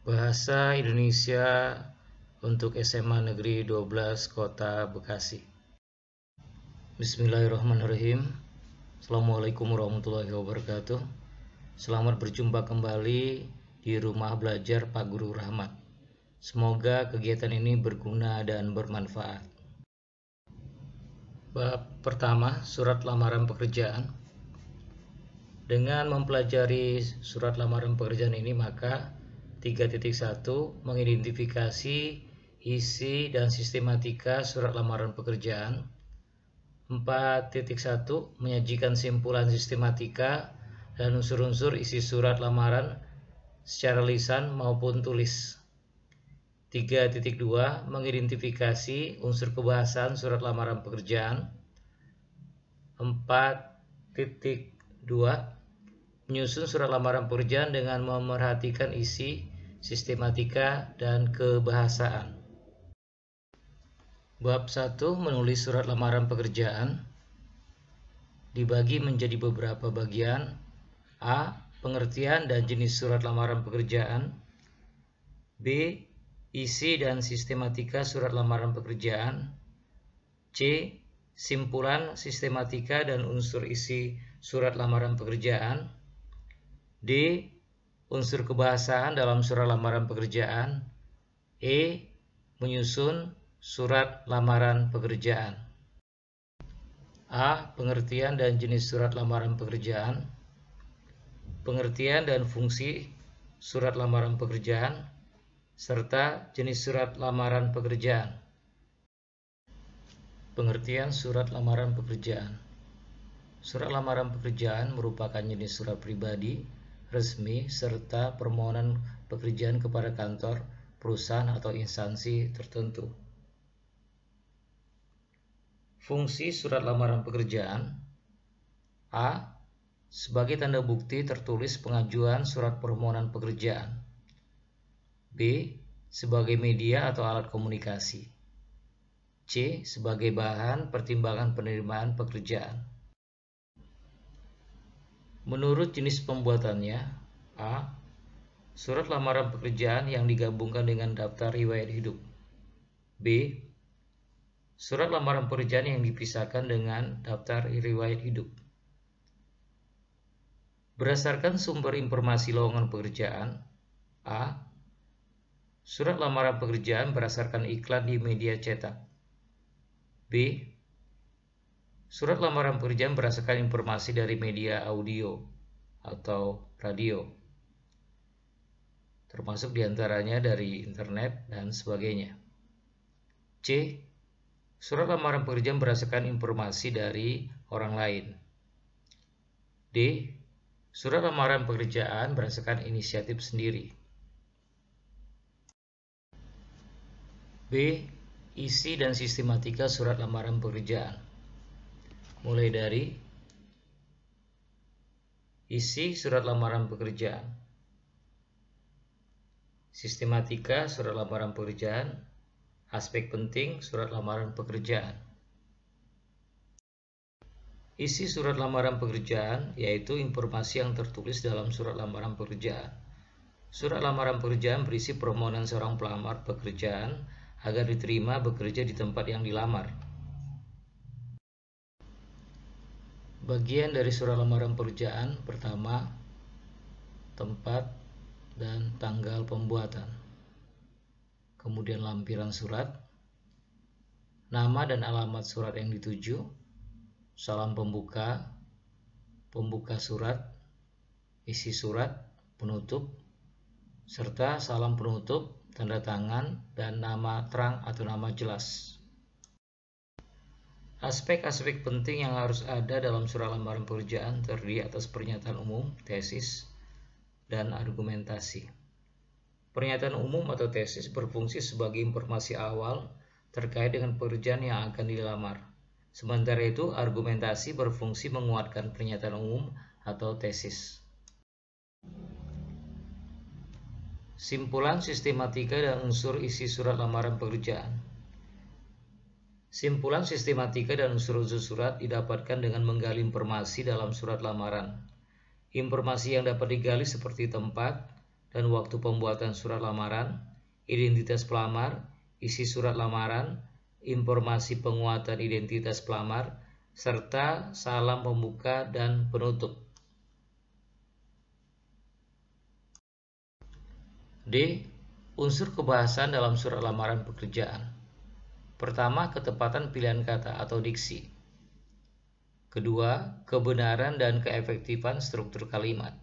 Bahasa Indonesia untuk SMA Negeri 12 Kota Bekasi. Bismillahirrahmanirrahim. Assalamualaikum warahmatullahi wabarakatuh. Selamat berjumpa kembali di Rumah Belajar Pak Guru Rahmat. Semoga kegiatan ini berguna dan bermanfaat. Bab pertama, surat lamaran pekerjaan. Dengan mempelajari surat lamaran pekerjaan ini, maka 3.1 mengidentifikasi isi dan sistematika surat lamaran pekerjaan. 4.1 menyajikan simpulan sistematika dan unsur-unsur isi surat lamaran secara lisan maupun tulis. 3.2 mengidentifikasi unsur kebahasan surat lamaran pekerjaan. 4.2 menyusun surat lamaran pekerjaan dengan memerhatikan isi, sistematika, dan kebahasaan. Bab 1 menulis surat lamaran pekerjaan dibagi menjadi beberapa bagian. A. Pengertian dan jenis surat lamaran pekerjaan. B. Isi dan sistematika surat lamaran pekerjaan. C. Simpulan, sistematika, dan unsur isi surat lamaran pekerjaan. D. Unsur kebahasaan dalam surat lamaran pekerjaan. E. Menyusun surat lamaran pekerjaan. A. Pengertian dan jenis surat lamaran pekerjaan. Pengertian dan fungsi surat lamaran pekerjaan serta jenis surat lamaran pekerjaan. Pengertian surat lamaran pekerjaan. Surat lamaran pekerjaan merupakan jenis surat pribadi, resmi, serta permohonan pekerjaan kepada kantor, perusahaan, atau instansi tertentu. Fungsi surat lamaran pekerjaan. A. Sebagai tanda bukti tertulis pengajuan surat permohonan pekerjaan. B. Sebagai media atau alat komunikasi. C. Sebagai bahan pertimbangan penerimaan pekerjaan. Menurut jenis pembuatannya, A. Surat lamaran pekerjaan yang digabungkan dengan daftar riwayat hidup. B. Surat lamaran pekerjaan yang dipisahkan dengan daftar riwayat hidup. Berdasarkan sumber informasi lowongan pekerjaan. A. Surat lamaran pekerjaan berdasarkan iklan di media cetak. B. Surat lamaran pekerjaan berdasarkan informasi dari media audio atau radio, termasuk diantaranya dari internet dan sebagainya. C. Surat lamaran pekerjaan berdasarkan informasi dari orang lain. D. Surat lamaran pekerjaan berdasarkan inisiatif sendiri. B. Isi dan sistematika surat lamaran pekerjaan. Mulai dari isi surat lamaran pekerjaan, sistematika surat lamaran pekerjaan, aspek penting surat lamaran pekerjaan. Isi surat lamaran pekerjaan yaitu informasi yang tertulis dalam surat lamaran pekerjaan. Surat lamaran pekerjaan berisi permohonan seorang pelamar pekerjaan agar diterima bekerja di tempat yang dilamar. Bagian dari surat lamaran pekerjaan pertama, tempat dan tanggal pembuatan. Kemudian lampiran surat, nama dan alamat surat yang dituju, salam pembuka, pembuka surat, isi surat, penutup, serta salam penutup, tanda tangan, dan nama terang atau nama jelas. Aspek-aspek penting yang harus ada dalam surat lamaran pekerjaan terdiri atas pernyataan umum, tesis, dan argumentasi. Pernyataan umum atau tesis berfungsi sebagai informasi awal terkait dengan pekerjaan yang akan dilamar. Sementara itu, argumentasi berfungsi menguatkan pernyataan umum atau tesis. Simpulan, sistematika, dan unsur isi surat lamaran pekerjaan. Simpulan, sistematika, dan unsur-unsur surat didapatkan dengan menggali informasi dalam surat lamaran. Informasi yang dapat digali seperti tempat dan waktu pembuatan surat lamaran, identitas pelamar, isi surat lamaran, informasi penguatan identitas pelamar, serta salam pembuka dan penutup. D. Unsur kebahasan dalam surat lamaran pekerjaan. Pertama, ketepatan pilihan kata atau diksi. Kedua, kebenaran dan keefektifan struktur kalimat.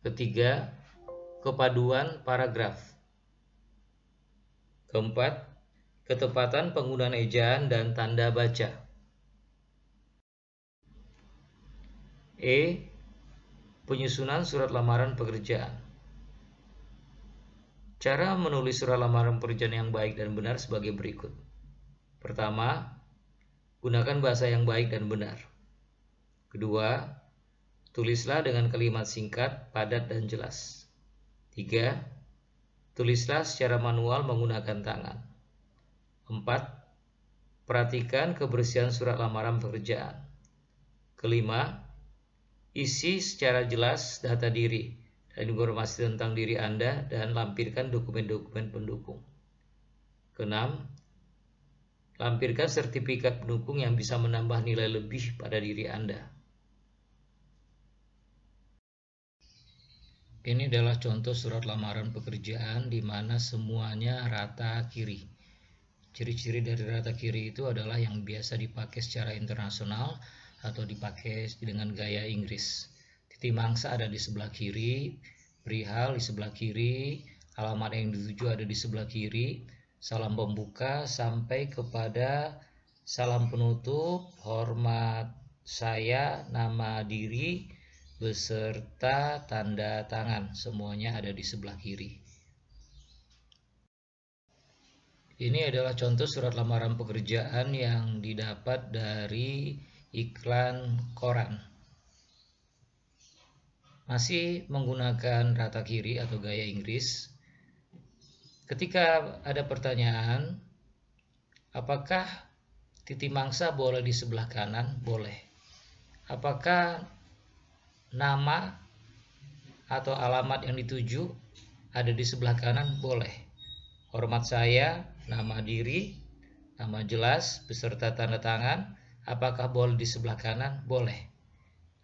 Ketiga, kepaduan paragraf. Keempat, ketepatan penggunaan ejaan dan tanda baca. E. Penyusunan surat lamaran pekerjaan. Cara menulis surat lamaran pekerjaan yang baik dan benar sebagai berikut. Pertama, gunakan bahasa yang baik dan benar. Kedua, tulislah dengan kalimat singkat, padat, dan jelas. 3. Tulislah secara manual menggunakan tangan. 4. Perhatikan kebersihan surat lamaran pekerjaan. Kelima, isi secara jelas data diri dan informasi tentang diri Anda dan lampirkan dokumen-dokumen pendukung. Keenam, lampirkan sertifikat pendukung yang bisa menambah nilai lebih pada diri Anda. Ini adalah contoh surat lamaran pekerjaan di mana semuanya rata kiri. Ciri-ciri dari rata kiri itu adalah yang biasa dipakai secara internasional atau dipakai dengan gaya Inggris. Titik mangsa ada di sebelah kiri, perihal di sebelah kiri, alamat yang dituju ada di sebelah kiri, salam pembuka sampai kepada salam penutup, hormat saya, nama diri, beserta tanda tangan. Semuanya ada di sebelah kiri. Ini adalah contoh surat lamaran pekerjaan yang didapat dari iklan koran. Masih menggunakan rata kiri atau gaya Inggris. Ketika ada pertanyaan, apakah titik mangsa boleh di sebelah kanan? Boleh. Apakah nama atau alamat yang dituju ada di sebelah kanan? Boleh. Hormat saya, nama diri, nama jelas, beserta tanda tangan. Apakah boleh di sebelah kanan? Boleh.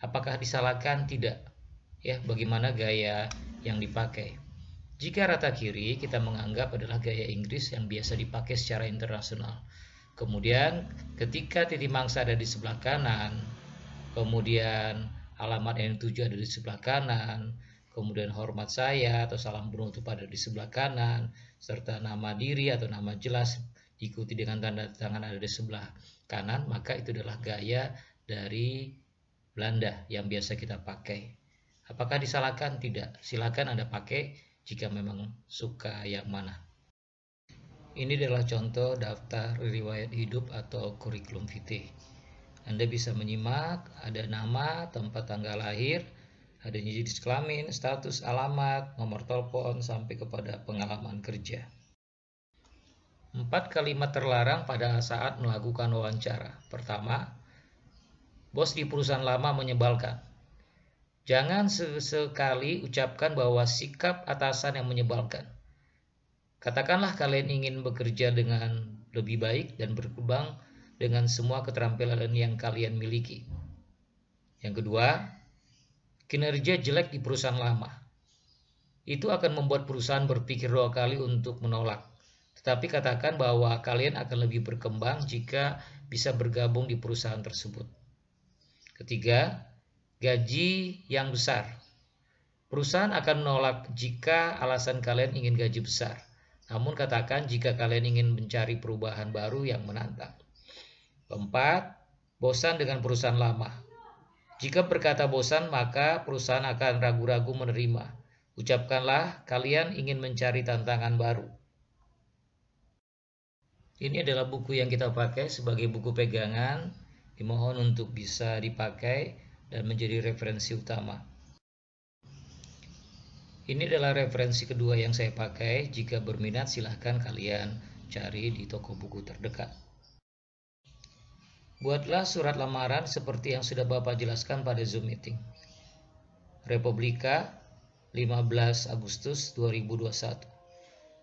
Apakah disalahkan? Tidak. Ya, bagaimana gaya yang dipakai. Jika rata kiri kita menganggap adalah gaya Inggris yang biasa dipakai secara internasional. Kemudian ketika titik mangsa ada di sebelah kanan, kemudian alamat yang dituju ada di sebelah kanan, kemudian hormat saya atau salam penutup ada di sebelah kanan, serta nama diri atau nama jelas diikuti dengan tanda tangan ada di sebelah kanan, maka itu adalah gaya dari Belanda yang biasa kita pakai. Apakah disalahkan? Tidak. Silakan Anda pakai jika memang suka yang mana. Ini adalah contoh daftar riwayat hidup atau kurikulum vitae. Anda bisa menyimak, ada nama, tempat tanggal lahir, ada jenis kelamin, status, alamat, nomor telepon, sampai kepada pengalaman kerja. 4 kalimat terlarang pada saat melakukan wawancara. Pertama, bos di perusahaan lama menyebalkan. Jangan sesekali ucapkan bahwa sikap atasan yang menyebalkan. Katakanlah kalian ingin bekerja dengan lebih baik dan berkembang dengan semua keterampilan yang kalian miliki. Yang kedua, kinerja jelek di perusahaan lama. Itu akan membuat perusahaan berpikir 2 kali untuk menolak. Tetapi katakan bahwa kalian akan lebih berkembang jika bisa bergabung di perusahaan tersebut. Ketiga, gaji yang besar. Perusahaan akan menolak jika alasan kalian ingin gaji besar. Namun katakan jika kalian ingin mencari perubahan baru yang menantang. Keempat, bosan dengan perusahaan lama. Jika berkata bosan, maka perusahaan akan ragu-ragu menerima. Ucapkanlah kalian ingin mencari tantangan baru. Ini adalah buku yang kita pakai sebagai buku pegangan. Dimohon untuk bisa dipakai dan menjadi referensi utama. Ini adalah referensi kedua yang saya pakai. Jika berminat silahkan kalian cari di toko buku terdekat. Buatlah surat lamaran seperti yang sudah Bapak jelaskan pada Zoom meeting. Republika, 5 15 Agustus 2021.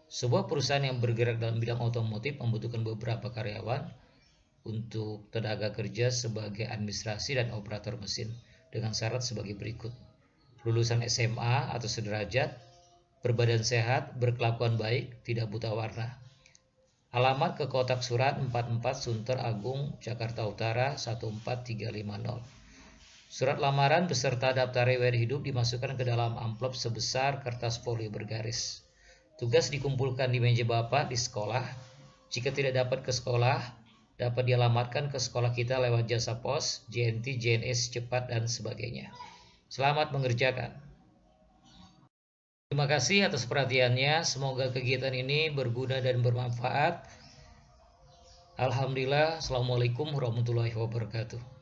Sebuah perusahaan yang bergerak dalam bidang otomotif membutuhkan beberapa karyawan untuk tenaga kerja sebagai administrasi dan operator mesin dengan syarat sebagai berikut. Lulusan SMA atau sederajat, berbadan sehat, berkelakuan baik, tidak buta warna. Alamat ke kotak surat 44 Sunter Agung, Jakarta Utara 14350. Surat lamaran beserta daftar riwayat hidup dimasukkan ke dalam amplop sebesar kertas folio bergaris. Tugas dikumpulkan di meja Bapak di sekolah. Jika tidak dapat ke sekolah, dapat dialamatkan ke sekolah kita lewat jasa pos, JNT, JNS, cepat, dan sebagainya. Selamat mengerjakan. Terima kasih atas perhatiannya. Semoga kegiatan ini berguna dan bermanfaat. Alhamdulillah. Assalamualaikum warahmatullahi wabarakatuh.